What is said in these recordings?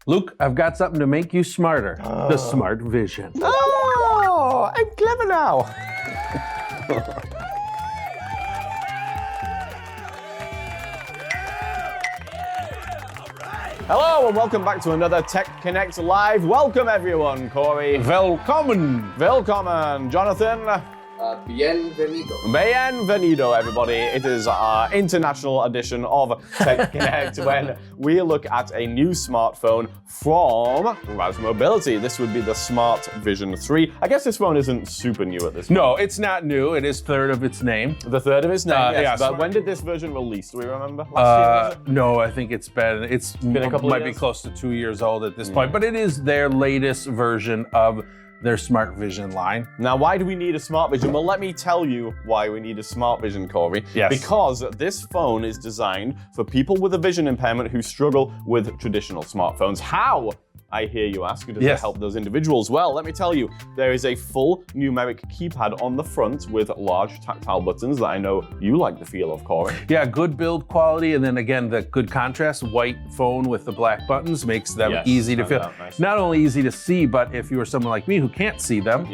Luke, I've got something to make you smarter. The Smart Vision. Oh, I'm clever now. Hello and welcome back to another Tech Connect Live. Welcome everyone, Corey. Welcome. Welcome, Jonathan. Bienvenido. Bienvenido, everybody. It is our international edition of Tech Connect when we look at a new smartphone from Raz Mobility. This would be the Smart Vision 3. I guess this phone isn't super new at this point. No, it's not new. It is third of its name. The third of its name, yes. yeah, But when did this version release? Do we remember? Last year, was it? No, I think it's been a couple of might years? be close to 2 years old at this point, but it is their latest version of their Smart Vision line. Now, why do we need a Smart Vision? Well, let me tell you why we need a Smart Vision, Corey. Yes. Because this phone is designed for people with a vision impairment who struggle with traditional smartphones. How? I hear you ask, does it help those individuals? Well, let me tell you, there is a full numeric keypad on the front with large tactile buttons that I know you like the feel of, Corey. Yeah, good build quality, and then again, the good contrast, white phone with the black buttons makes them easy to feel. Nice. Not only easy to see, but if you are someone like me who can't see them,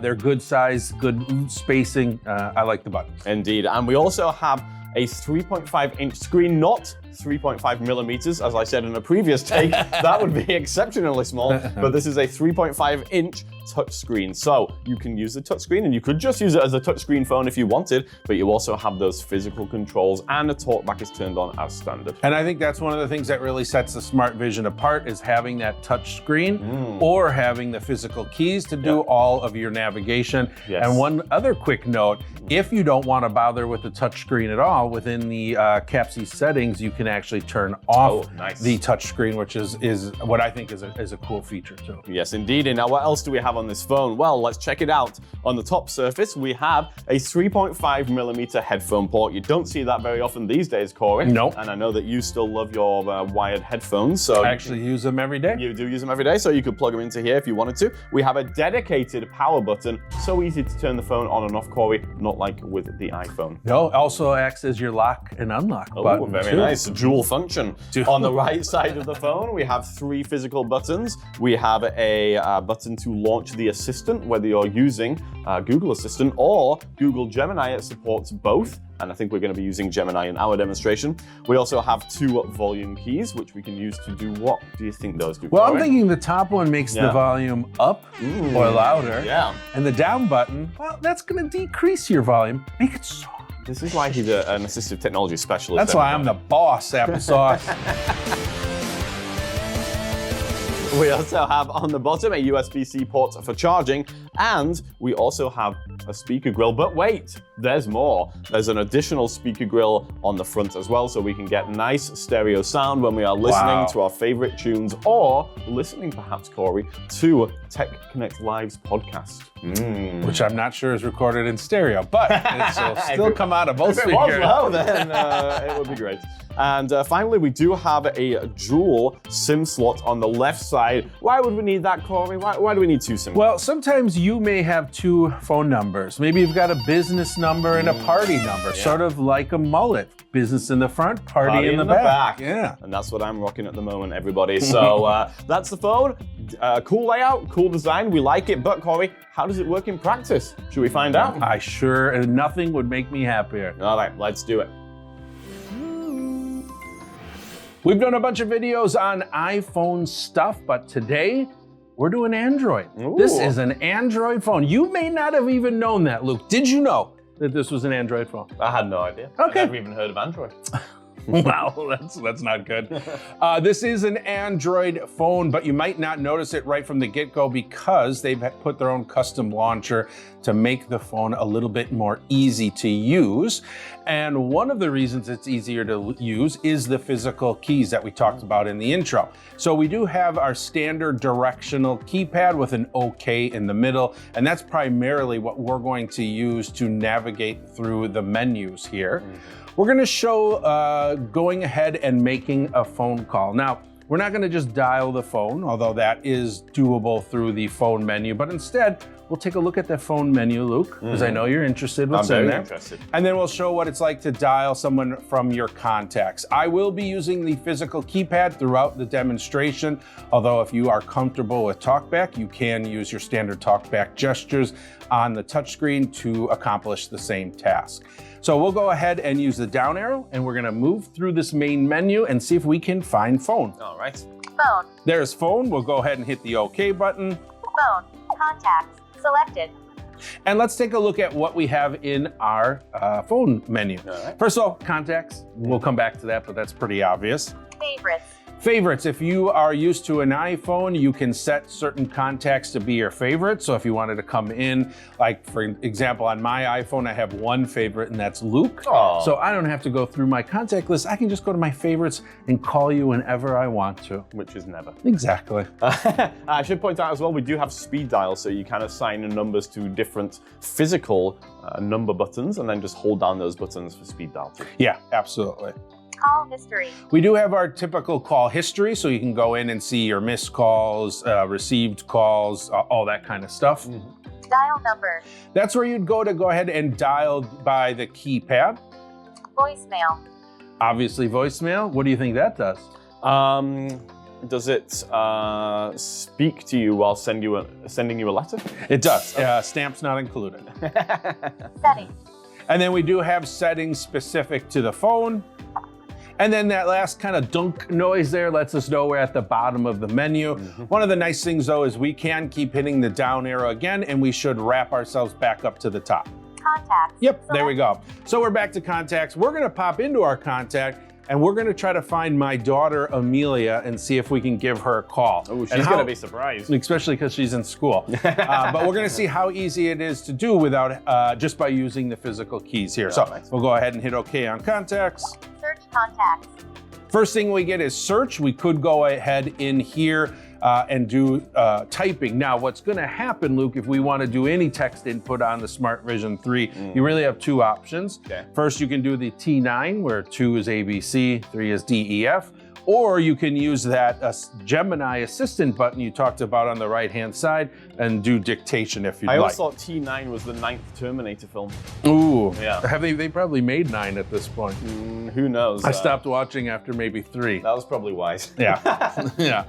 they're good size, good spacing. I like the buttons. Indeed, and we also have a 3.5-inch screen, not 3.5 millimeters, as I said in a previous take. That would be exceptionally small, but this is a 3.5-inch touchscreen. So you can use the touchscreen, and you could just use it as a touchscreen phone if you wanted, but you also have those physical controls, and the TalkBack is turned on as standard. And I think that's one of the things that really sets the Smart Vision apart is having that touchscreen or having the physical keys to do all of your navigation. Yes. And one other quick note, if you don't want to bother with the touchscreen at all, within the CAPC settings, you can actually turn off the touchscreen, which is what I think is a cool feature too. Yes, indeed. And now what else do we have on this phone? Well, let's check it out. On the top surface, we have a 3.5 millimeter headphone port. You don't see that very often these days, Corey. Nope. And I know that you still love your wired headphones. So I actually use them every day. You do use them every day, so you could plug them into here if you wanted to. We have a dedicated power button. So easy to turn the phone on and off, Corey, not like with the iPhone. No, also acts as your lock and unlock button. Very too. nice. Dual function. On the right side of the phone, we have 3 physical buttons. We have a button to launch the Assistant, whether you're using Google Assistant or Google Gemini. It supports both. And I think we're going to be using Gemini in our demonstration. We also have 2 volume keys, which we can use to do what do you think those do? Well, Corey? I'm thinking the top one makes the volume up or louder. Yeah. And the down button, well, that's going to decrease your volume. Make it soft. This is why he's an assistive technology specialist. That's why I'm the boss, Applesauce. We also have on the bottom a USB-C port for charging, and we also have a speaker grill. But wait, there's more. There's an additional speaker grill on the front as well, so we can get nice stereo sound when we are listening to our favorite tunes, or listening perhaps, Corey, to Tech Connect Live's podcast. Which I'm not sure is recorded in stereo, but it'll still come out of both If it speakers. was low, then it would be great. And finally, we do have a dual SIM slot on the left side. Why would we need that, Corey? Why do we need 2 SIM? Well, sometimes you may have 2 phone numbers. Maybe you've got a business number and a party number, sort of like a mullet. Business in the front, party in the back. Yeah. And that's what I'm rocking at the moment, everybody. So that's the phone. Cool layout, cool design. We like it. But Corey, how does it work in practice? Should we find out? Nothing would make me happier. All right, let's do it. We've done a bunch of videos on iPhone stuff, but today we're doing Android. Ooh. This is an Android phone. You may not have even known that, Luke. Did you know that this was an Android phone? I had no idea. Okay. I've never even heard of Android. Wow, that's not good. This is an Android phone, but you might not notice it right from the get-go because they've put their own custom launcher to make the phone a little bit more easy to use. And one of the reasons it's easier to use is the physical keys that we talked about in the intro. So we do have our standard directional keypad with an OK in the middle, and that's primarily what we're going to use to navigate through the menus here. We're going to show going ahead and making a phone call. Now, we're not going to just dial the phone, although that is doable through the phone menu, but instead we'll take a look at the phone menu, Luke, because I know you're interested what's in there. Interested. And then we'll show what it's like to dial someone from your contacts. I will be using the physical keypad throughout the demonstration, although if you are comfortable with TalkBack, you can use your standard TalkBack gestures on the touchscreen to accomplish the same task. So we'll go ahead and use the down arrow, and we're gonna move through this main menu and see if we can find phone. All right. Phone. There's phone. We'll go ahead and hit the OK button. Phone. Contacts. Selected. And let's take a look at what we have in our phone menu. All right. First of all, contacts. We'll come back to that, but that's pretty obvious. Favorites. Favorites, if you are used to an iPhone, you can set certain contacts to be your favorite. So if you wanted to come in, like for example, on my iPhone, I have one favorite and that's Luke. Aw. So I don't have to go through my contact list. I can just go to my favorites and call you whenever I want to. Which is never. Exactly. I should point out as well, we do have speed dial, so you can assign numbers to different physical number buttons and then just hold down those buttons for speed dial too. Yeah, absolutely. Call history. We do have our typical call history, so you can go in and see your missed calls, received calls, all that kind of stuff. Dial number. That's where you'd go ahead and dial by the keypad. Voicemail. Obviously voicemail. What do you think that does? Does it speak to you while sending you a letter? It does. Stamps not included. Settings. And then we do have settings specific to the phone. And then that last kind of dunk noise there lets us know we're at the bottom of the menu. One of the nice things though is we can keep hitting the down arrow again and we should wrap ourselves back up to the top. Contacts. Yep, there we go. So we're back to contacts. We're gonna pop into our contact and we're gonna try to find my daughter, Amelia, and see if we can give her a call. Oh, she's gonna be surprised. Especially because she's in school. But we're gonna see how easy it is to do without, just by using the physical keys here. So nice. we'll go ahead and hit OK on contacts. Search contacts. First thing we get is search. We could go ahead in here and do typing. Now, what's gonna happen, Luke, if we wanna do any text input on the Smart Vision 3, you really have two options. Okay. First, you can do the T9, where 2 is ABC, 3 is DEF, or you can use that Gemini assistant button you talked about on the right-hand side and do dictation if you'd I like. always thought T9 was the 9th Terminator film. Ooh, Yeah. have they probably made 9 at this point. Who knows? I stopped watching after maybe 3. That was probably wise. Yeah, yeah.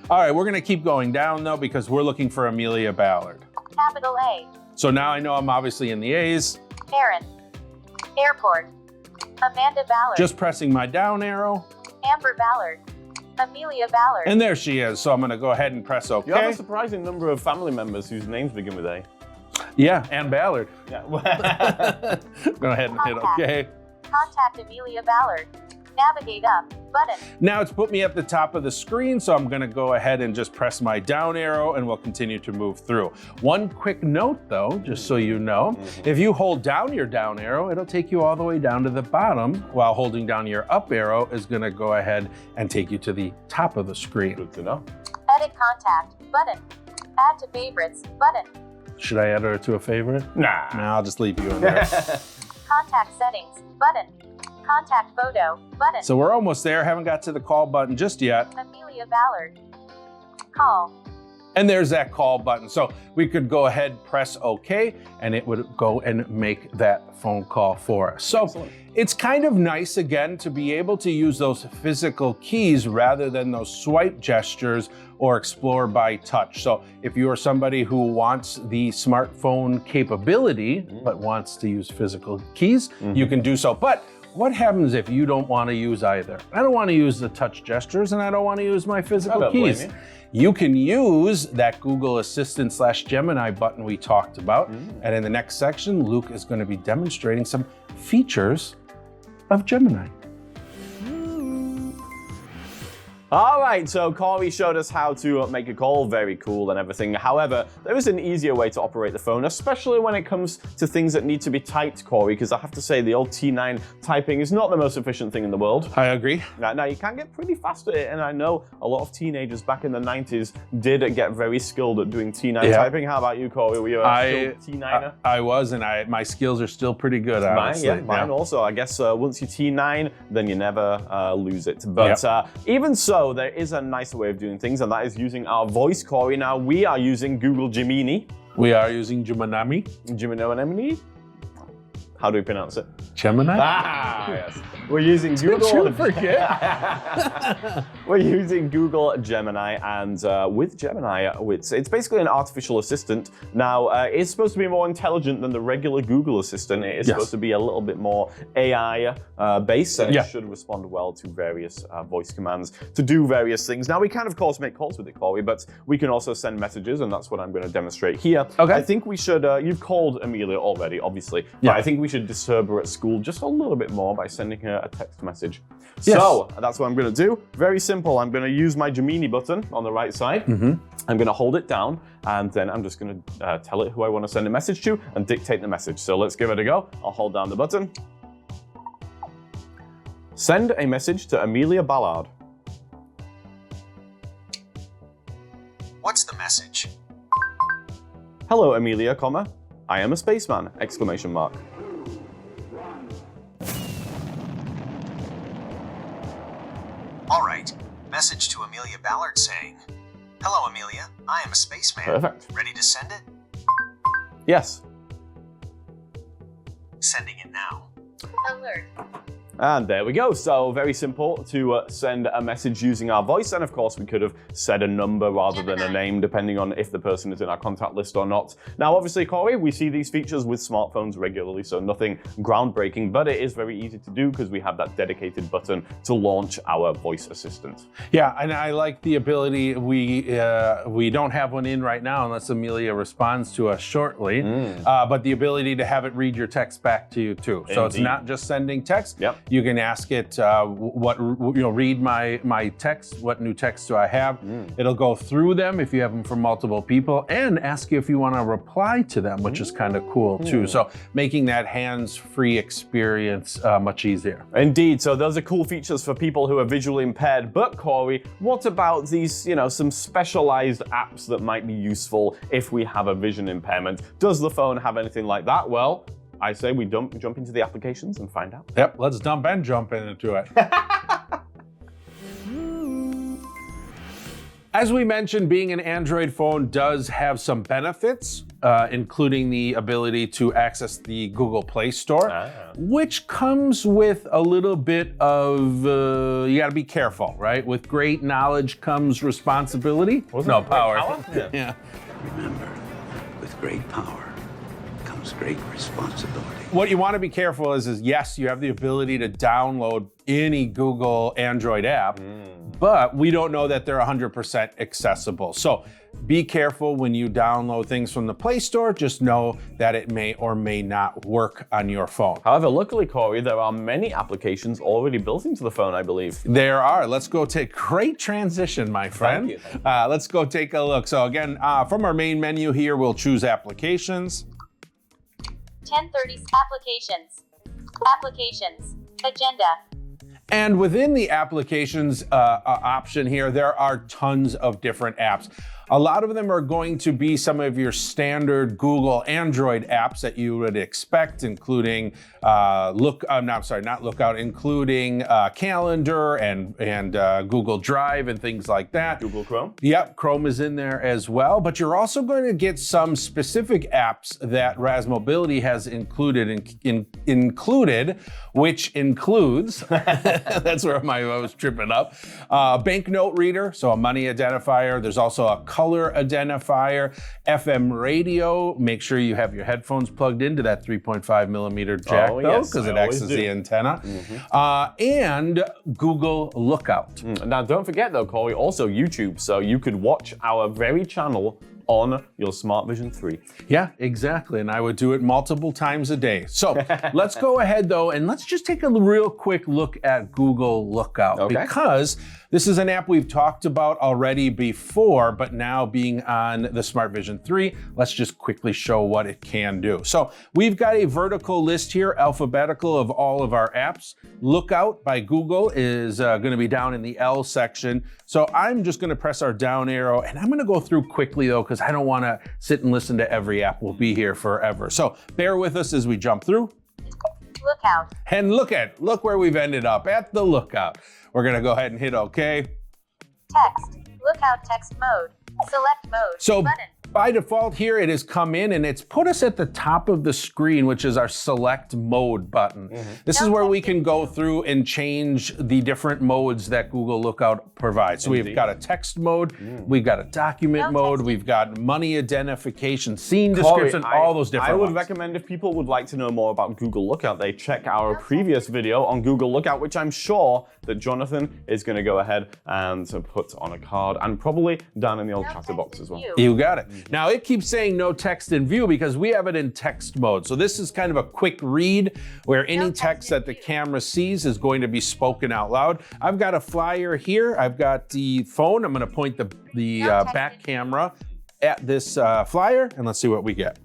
All right, we're gonna keep going down though because we're looking for Amelia Ballard. Capital A. So now I know I'm obviously in the A's. Aaron. Airport. Amanda Ballard. Just pressing my down arrow, Amber Ballard. Amelia Ballard. and there she is. So I'm gonna go ahead and press OK. You have a surprising number of family members whose names begin with A. Yeah, and Ballard. Yeah. Go ahead and hit OK. Contact Amelia Ballard. Navigate up. Button. Now it's put me at the top of the screen, so I'm gonna go ahead and just press my down arrow and we'll continue to move through. One quick note though, just so you know, if you hold down your down arrow, it'll take you all the way down to the bottom, while holding down your up arrow is gonna go ahead and take you to the top of the screen. Good to know. Edit contact. Button. Add to favorites. Button. Should I add her to a favorite? Nah. Nah, I'll just leave you in there. Contact settings. Button. Contact photo. Button. So we're almost there, haven't got to the call button just yet. Amelia Ballard. Call. And there's that call button. So we could go ahead, press OK, and it would go and make that phone call for us. So Excellent. it's kind of nice, again, to be able to use those physical keys rather than those swipe gestures or explore by touch. So if you are somebody who wants the smartphone capability, but wants to use physical keys, you can do so. But what happens if you don't want to use either? I don't want to use the touch gestures and I don't want to use my physical don't blame keys. you. You can use that Google Assistant / Gemini button we talked about. And in the next section, Luke is going to be demonstrating some features of Gemini. All right, so Corey showed us how to make a call, very cool and everything. However, there is an easier way to operate the phone, especially when it comes to things that need to be typed, Corey, because I have to say the old T9 typing is not the most efficient thing in the world. I agree. Now you can get pretty fast at it, and I know a lot of teenagers back in the 90s did get very skilled at doing T9 typing. How about you, Corey? Were you a skilled T9er? I was, and my skills are still pretty good, honestly. Mine also. I guess once you T9, then you never lose it. But even so, So there is a nicer way of doing things, and that is using our voice, Corey. Now, we are using Google Gemini. We are using Gemini. Gemini? How do we pronounce it? Gemini? Ah, yes. We're using Google. We're using Google Gemini, and with Gemini, it's basically an artificial assistant. Now, it's supposed to be more intelligent than the regular Google Assistant. It is supposed to be a little bit more AI based, and it should respond well to various voice commands to do various things. Now, we can, of course, make calls with it, Corey, but we can also send messages, and that's what I'm going to demonstrate here. Okay. I think we should, you've called Amelia already, obviously, but I think we should disturb her at school just a little bit more by sending her a text message. Yes. So that's what I'm going to do. Very simple. I'm going to use my Gemini button on the right side. I'm going to hold it down, and then I'm just going to tell it who I want to send a message to and dictate the message. So let's give it a go. I'll hold down the button. Send a message to Amelia Ballard. What's the message? Hello, Amelia, comma. I am a spaceman, exclamation mark. All right. Message to Amelia Ballard saying, hello, Amelia. I am a spaceman. Perfect. Ready to send it? Yes. Sending it now. Alert. And there we go. So very simple to send a message using our voice. And of course, we could have said a number rather than a name, depending on if the person is in our contact list or not. Now, obviously, Corey, we see these features with smartphones regularly, so nothing groundbreaking, but it is very easy to do because we have that dedicated button to launch our voice assistant. Yeah, and I like the ability, we don't have one in right now unless Amelia responds to us shortly, but the ability to have it read your text back to you too. So it's not just sending text. Yep. You can ask it, read my text, what new text do I have? It'll go through them if you have them from multiple people and ask you if you want to reply to them, which is kind of cool too. So making that hands-free experience much easier. Indeed, so those are cool features for people who are visually impaired. But Corey, what about these, some specialized apps that might be useful if we have a vision impairment? Does the phone have anything like that? Well, I say we jump into the applications and find out. Yep, let's dump and jump into it. As we mentioned, being an Android phone does have some benefits, including the ability to access the Google Play Store, which comes with a little bit of, you gotta be careful, right? With great knowledge comes responsibility. Power. Yeah. Remember, with great power comes great responsibility. What you want to be careful is yes, you have the ability to download any Google Android app, but we don't know that they're 100% accessible. So be careful when you download things from the Play Store. Just know that it may or may not work on your phone. However, luckily, Corey, there are many applications already built into the phone, I believe. There are. Let's go take great transition, my friend. Thank you. Let's go take a look. So again, from our main menu here, we'll choose Applications. 1030 Applications. Agenda. And within the Applications option here, there are tons of different apps. A lot of them are going to be some of your standard Google Android apps that you would expect, including including Calendar and Google Drive and things like that. Google Chrome? Yep, Chrome is in there as well. But you're also going to get some specific apps that Raz Mobility has included, which includes, that's where I was tripping up, banknote reader, so a money identifier. There's also a color identifier, FM radio. Make sure you have your headphones plugged into that 3.5 millimeter jack, because it acts as the antenna. And Google Lookout. Now, don't forget though, Corey, also YouTube. So you could watch our very channel on your Smart Vision 3. Yeah, exactly. And I would do it multiple times a day. So let's go ahead though, and let's just take a real quick look at Google Lookout, because this is an app we've talked about already before, but now being on the Smart Vision 3, let's just quickly show what it can do. So we've got a vertical list here, alphabetical, of all of our apps. Lookout by Google is going to be down in the L section. So I'm just going to press our down arrow, and I'm going to go through quickly though, because I don't want to sit and listen to every app. We'll be here forever. So bear with us as we jump through. Lookout. And look where we've ended up, at the Lookout. We're going to go ahead and hit OK. Text. Lookout text mode. Select mode. So Button. by default here, it has come in and it's put us at the top of the screen, which is our select mode button. This is where we can go through and change the different modes that Google Lookout provides. So we've got a text mode, we've got a document mode, we've got money identification, scene description, all those different I would ones. recommend if people would like to know more about Google Lookout, they check our previous video on Google Lookout, which I'm sure that Jonathan is going to go ahead and put on a card and probably down in the old chatter box as well. You got it. Now it keeps saying no text in view because we have it in text mode. So this is kind of a quick read where any text that the camera sees is going to be spoken out loud. I've got a flyer here. I've got the phone. I'm going to point the back camera at this flyer and let's see what we get.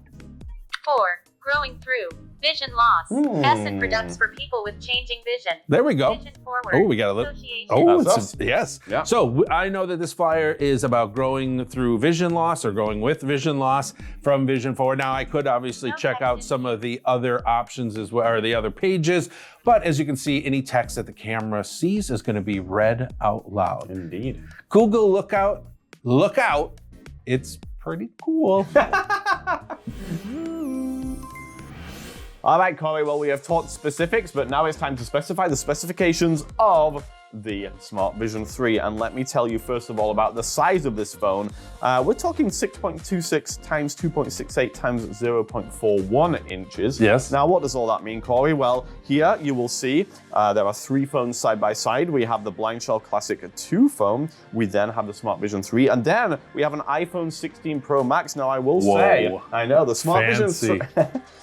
4. Growing through. Vision loss. Acid products for people with changing vision. There we go. Vision forward. Oh, we got a little. Association. Oh, That's it's us. yes. Yeah. So I know that this flyer is about growing through vision loss or going with vision loss from vision forward. Now I could obviously check out some of the other options as well, or the other pages, but as you can see, any text that the camera sees is going to be read out loud. Indeed. Google Lookout, look out. It's pretty cool. All right, Corey, well, we have talked specifics, but now it's time to specify the specifications of the Smart Vision 3. And let me tell you, first of all, about the size of this phone. We're talking 6.26 times 2.68 times 0.41 inches. Yes. Now, what does all that mean, Corey? Well, here you will see there are 3 phones side by side. We have the Blindshell Classic 2 phone. We then have the Smart Vision 3. And then we have an iPhone 16 Pro Max. Now, I will say, I know, the Smart Fancy.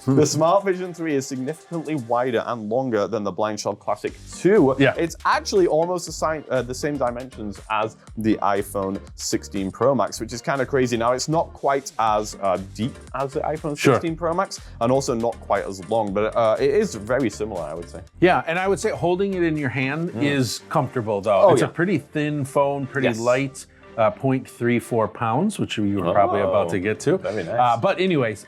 The Smart Vision 3 is significantly wider and longer than the Blindshell Classic 2. Yeah. It's actually almost the same dimensions as the iPhone 16 Pro Max, which is kind of crazy. Now, it's not quite as deep as the iPhone 16 Pro Max, and also not quite as long, but it is very similar, I would say. Yeah, and I would say holding it in your hand is comfortable though. It's a pretty thin phone, pretty light. 0.34 pounds, which you were probably about to get to. Very nice. But anyways,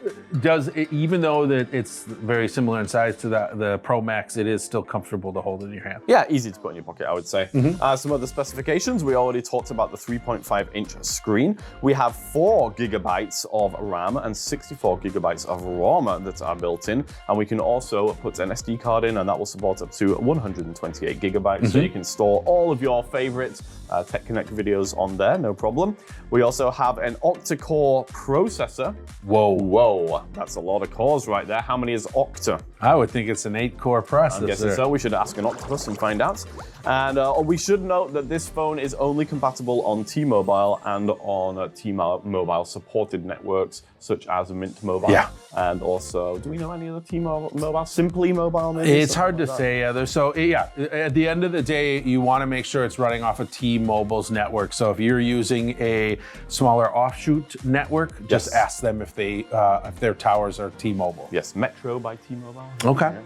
even though that it's very similar in size to the Pro Max, it is still comfortable to hold in your hand. Yeah, easy to put in your pocket, I would say. Some other specifications, we already talked about the 3.5-inch screen. We have 4 gigabytes of RAM and 64 gigabytes of ROM that are built in. And we can also put an SD card in, and that will support up to 128 gigabytes. So you can store all of your favorite Tech Connect videos on there, no problem. We also have an octa-core processor. Whoa, that's a lot of cores right there. How many is octa? I would think it's an 8-core processor. I'm guessing so. We should ask an octopus and find out. And we should note that this phone is only compatible on T-Mobile and on T-Mobile supported networks such as Mint Mobile. Yeah. And also, do we know any other T-Mobile? Simply Mobile, maybe? It's hard to say. At the end of the day, you want to make sure it's running off of T-Mobile's network. So if you're using a smaller offshoot network, just ask them if their towers are T-Mobile. Yes, Metro by T-Mobile. Okay.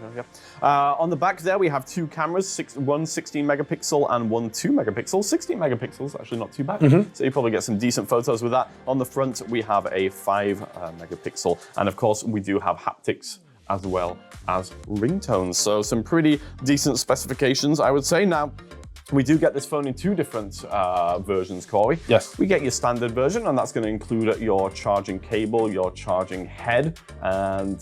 On the back there, we have 2 cameras, one 16 megapixel and one 2 megapixel. 16 megapixels, actually not too bad. So you probably get some decent photos with that. On the front, we have a 5 megapixel. And of course, we do have haptics as well as ringtones. So some pretty decent specifications, I would say. Now, we do get this phone in 2 different versions, Corey. Yes. We get your standard version, and that's going to include your charging cable, your charging head, and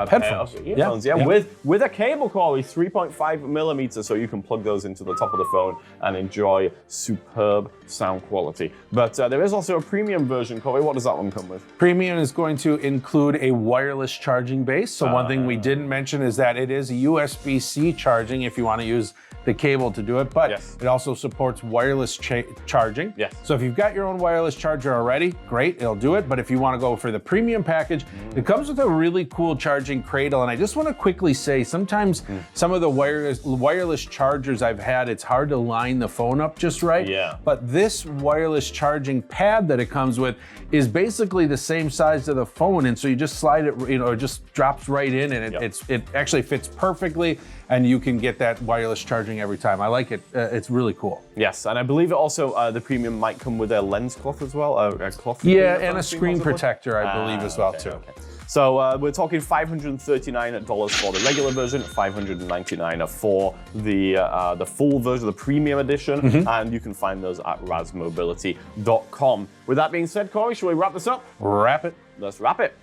headphones. Earphones. Yeah. With a cable, Corey, 3.5 millimeters, so you can plug those into the top of the phone and enjoy superb sound quality. But there is also a premium version, Corey. What does that one come with? Premium is going to include a wireless charging base. So one thing we didn't mention is that it is a USB-C charging if you want to use the cable to do it, but it also supports wireless charging. Yes. So if you've got your own wireless charger already, great, it'll do it. But if you want to go for the premium package, it comes with a really cool charging cradle. And I just want to quickly say, sometimes some of the wireless chargers I've had, it's hard to line the phone up just right. Yeah. But this wireless charging pad that it comes with is basically the same size of the phone. And so you just slide it, it just drops right in, and it actually fits perfectly. And you can get that wireless charging every time. I like it. It's really cool. Yes, and I believe it also, the premium might come with a lens cloth as well, a cloth. Yeah, and a screen protector, I believe, as well, too. Okay. So we're talking $539 for the regular version, $599 for the full version, the premium edition, and you can find those at razmobility.com. With that being said, Corey, shall we wrap this up? Wrap it. Let's wrap it.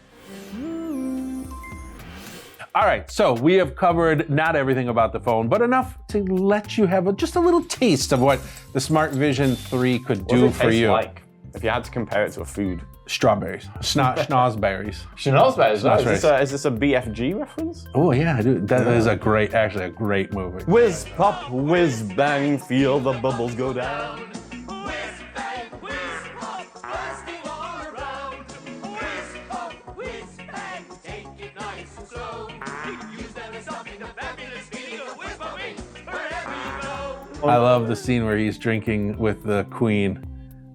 All right, so we have covered not everything about the phone, but enough to let you have just a little taste of what the Smart Vision 3 could do for you. Like, if you had to compare it to a food? Strawberries. Snozzberries. Snozzberries. Is this a BFG reference? Oh yeah, I do. That is actually a great movie. Whiz pop, whiz bang, feel the bubbles go down. I love the scene where he's drinking with the Queen,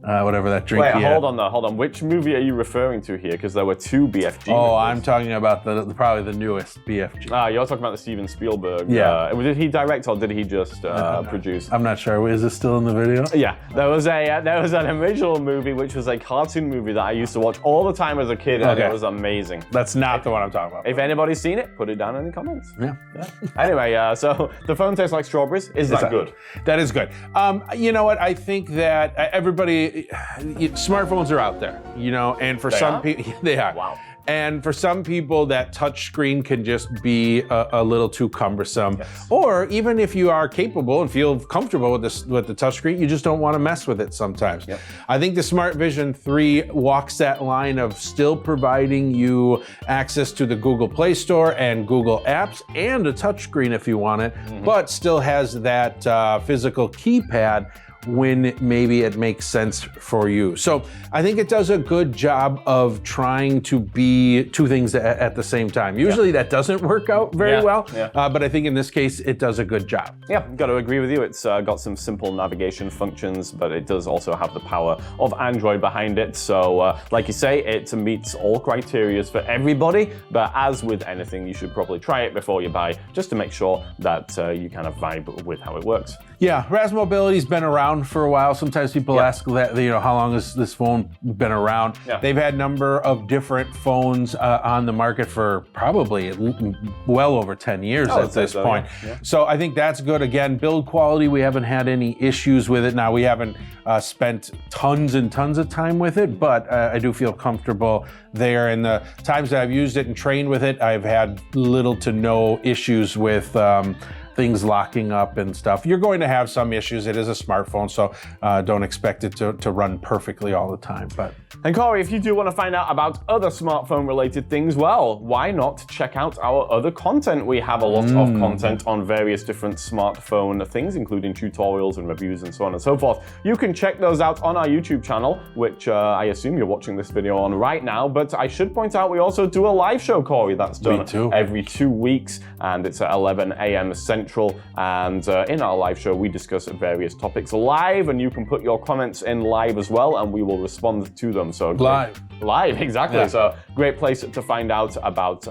whatever that drink. Wait, hold on. Which movie are you referring to here? Because there were two BFG. Oh, movies. I'm talking about probably the newest BFG. Ah, you're talking about the Steven Spielberg. Yeah. Did he direct or did he just produce? I'm not sure. Is this still in the video? Yeah, there was an original movie which was a cartoon movie that I used to watch all the time as a kid, and it was amazing. That's not the one I'm talking about. If anybody's seen it, put it down in the comments. Yeah. Anyway, so the phone tastes like strawberries. Is that good? That is good. You know what? I think that everybody, smartphones are out there, and for some people, they are. Wow. And for some people, that touch screen can just be a little too cumbersome. Yes. Or even if you are capable and feel comfortable with the touch screen, you just don't want to mess with it sometimes. Yep. I think the Smart Vision 3 walks that line of still providing you access to the Google Play Store and Google Apps and a touch screen if you want it, but still has that physical keypad when maybe it makes sense for you. So I think it does a good job of trying to be two things at the same time. Usually that doesn't work out very well, but I think in this case it does a good job. Yeah, got to agree with you. It's got some simple navigation functions, but it does also have the power of Android behind it. So like you say, it meets all criteria for everybody, but as with anything, you should probably try it before you buy, just to make sure that you kind of vibe with how it works. Yeah, Raz Mobility's been around for a while. Sometimes people ask that, how long has this phone been around? Yeah. They've had a number of different phones on the market for probably well over 10 years at this point. Yeah. So I think that's good. Again, build quality, we haven't had any issues with it. Now, we haven't spent tons and tons of time with it, but I do feel comfortable there. And the times that I've used it and trained with it, I've had little to no issues with things locking up and stuff. You're going to have some issues. It is a smartphone, so don't expect it to run perfectly all the time. And Corey, if you do want to find out about other smartphone related things, well, why not check out our other content? We have a lot of content on various different smartphone things, including tutorials and reviews and so on and so forth. You can check those out on our YouTube channel, which I assume you're watching this video on right now, but I should point out we also do a live show, Corey, that's done every 2 weeks, and it's at 11 a.m. Central. And in our live show, we discuss various topics live, and you can put your comments in live as well, and we will respond to them. So live, exactly. Yeah. So great place to find out about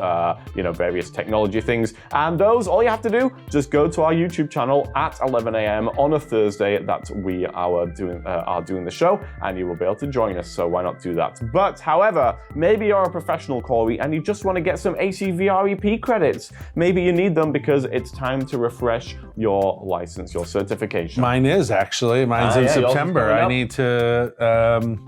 various technology things. And those, all you have to do, just go to our YouTube channel at 11 a.m. on a Thursday that we are doing the show, and you will be able to join us. So why not do that? But however, maybe you're a professional, Corey, and you just want to get some ACVREP credits. Maybe you need them because it's time to refresh your license, your certification. Mine is actually. Mine's in September. I need to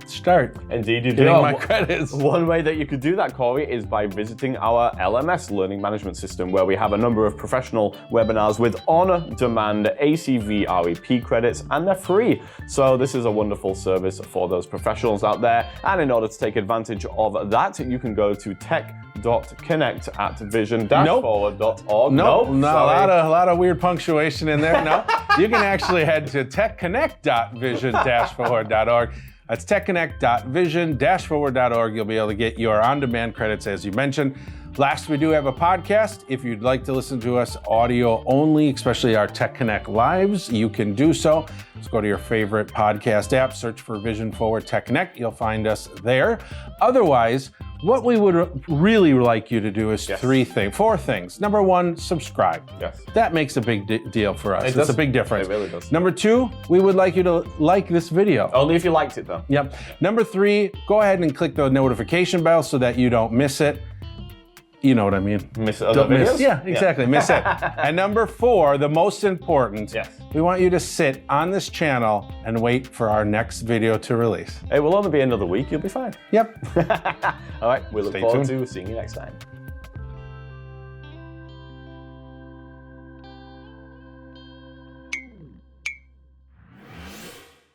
start. Indeed, you do. Getting my credits. One way that you could do that, Corey, is by visiting our LMS, Learning Management System, where we have a number of professional webinars with on-demand ACVREP credits, and they're free. So this is a wonderful service for those professionals out there. And in order to take advantage of that, you can go to tech.connect@vision-forward.org. Nope, a lot of weird punctuation in there. No, you can actually head to techconnect.vision-forward.org. That's techconnect.vision-forward.org. You'll be able to get your on-demand credits, as you mentioned. Last, we do have a podcast. If you'd like to listen to us audio only, especially our Tech Connect Lives, you can do so. Just go to your favorite podcast app, search for Vision Forward Tech Connect. You'll find us there. Otherwise, what we would really like you to do is four things. Number one, subscribe. Yes. That makes a big deal for us. It's a big difference. It really does. Number two, we would like you to like this video. Only if you liked it, though. Yep. Number three, go ahead and click the notification bell so that you don't miss it. You know what I mean. Miss other Don't miss. videos? Yeah, exactly. Miss it. And number 4, the most important. Yes. We want you to sit on this channel and wait for our next video to release. It will only be another week. You'll be fine. Yep. All right. We look Stay forward tuned. to seeing you next time.